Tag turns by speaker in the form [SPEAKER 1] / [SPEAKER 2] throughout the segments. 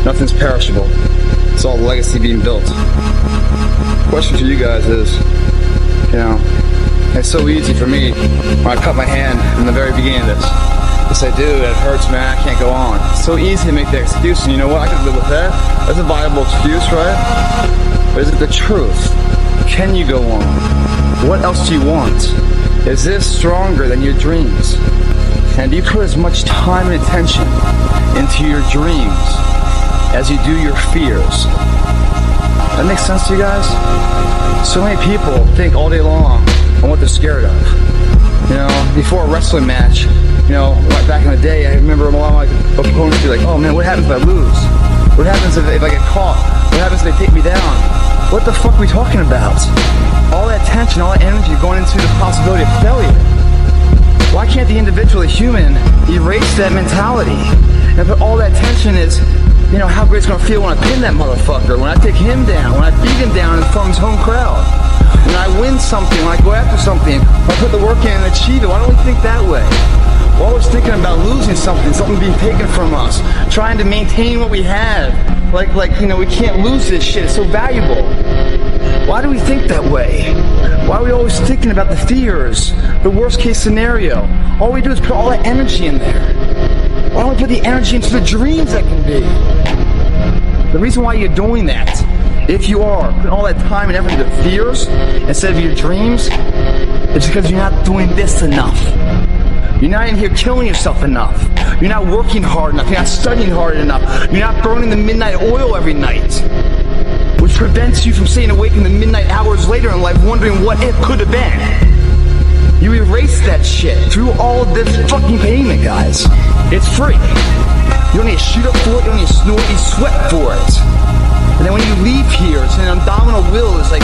[SPEAKER 1] Nothing's perishable. It's all legacy being built. Question for you guys is, it's so easy for me when I cut my hand in the very beginning of this to say, dude, it hurts, man, I can't go on. It's so easy to make the excuse, and you know what? I can live with that. That's a viable excuse, right? But is it the truth? Can you go on? What else do you want? Is this stronger than your dreams? And do you put as much time and attention into your dreams as you do your fears? That makes sense to you guys? So many people think all day long on what they're scared of. Before a wrestling match, back in the day, I remember a lot of my opponents be like, oh man, what happens if I lose? What happens if I get caught? What happens if they take me down? What the fuck are we talking about? All that tension, all that energy going into the possibility of failure. Why can't the individual, the human, erase that mentality and put all that tension is, how great it's going to feel when I pin that motherfucker, when I take him down, when I beat him down in front of his home crowd, when I win something, when I go after something, when I put the work in and achieve it. Why don't we think that way? We're always thinking about losing something being taken from us, trying to maintain what we have. We can't lose this shit, it's so valuable. Why do we think that way? Why are we always thinking about the fears, the worst case scenario? All we do is put all that energy in there. Why don't we put the energy into the dreams that can be? The reason why you're doing that, if you are putting all that time and effort into fears instead of your dreams, it's because you're not doing this enough. You're not in here killing yourself enough. You're not working hard enough. You're not studying hard enough. You're not burning the midnight oil every night, which prevents you from staying awake in the midnight hours later in life wondering what it could have been. You erase that shit through all of this fucking payment, guys. It's free. You don't need to shoot up for it. You don't need to snort. You sweat for it. And then when you leave here, it's an abdominal will. It's like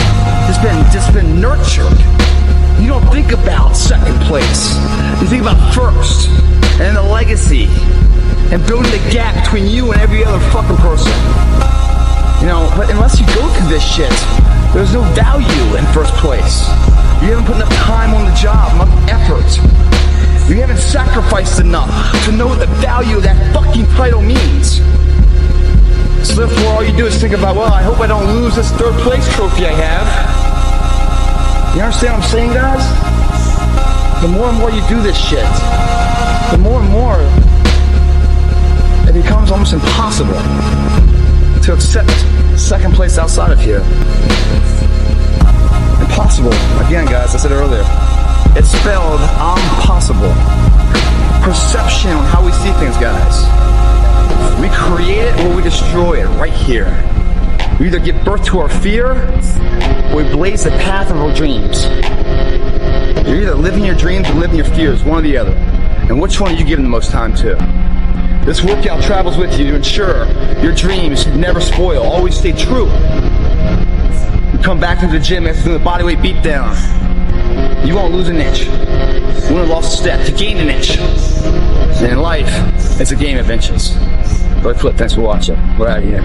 [SPEAKER 1] just been nurtured. You don't think about second place. You think about first, and the legacy, and building the gap between you and every other fucking person. But unless you go through this shit, there's no value in first place. You haven't put enough time on the job, enough effort. You haven't sacrificed enough to know what the value of that fucking title means. So therefore, all you do is think about, well, I hope I don't lose this third place trophy I have. You understand what I'm saying, guys? The more and more you do this shit, the more and more it becomes almost impossible to accept second place outside of here. Impossible. Again, guys, I said earlier, it's spelled impossible. Perception on how we see things, guys. We create it or we destroy it right here. We either give birth to our fear or we blaze the path of our dreams. You're either living your dreams or living your fears, one or the other. And which one are you giving the most time to? This workout travels with you to ensure your dreams never spoil, always stay true. You come back to the gym after doing the bodyweight beat down. You won't lose an inch. You won't have lost a step. You gained an inch. And in life, it's a game of inches. Greg Plitt, thanks for watching. We're out of here.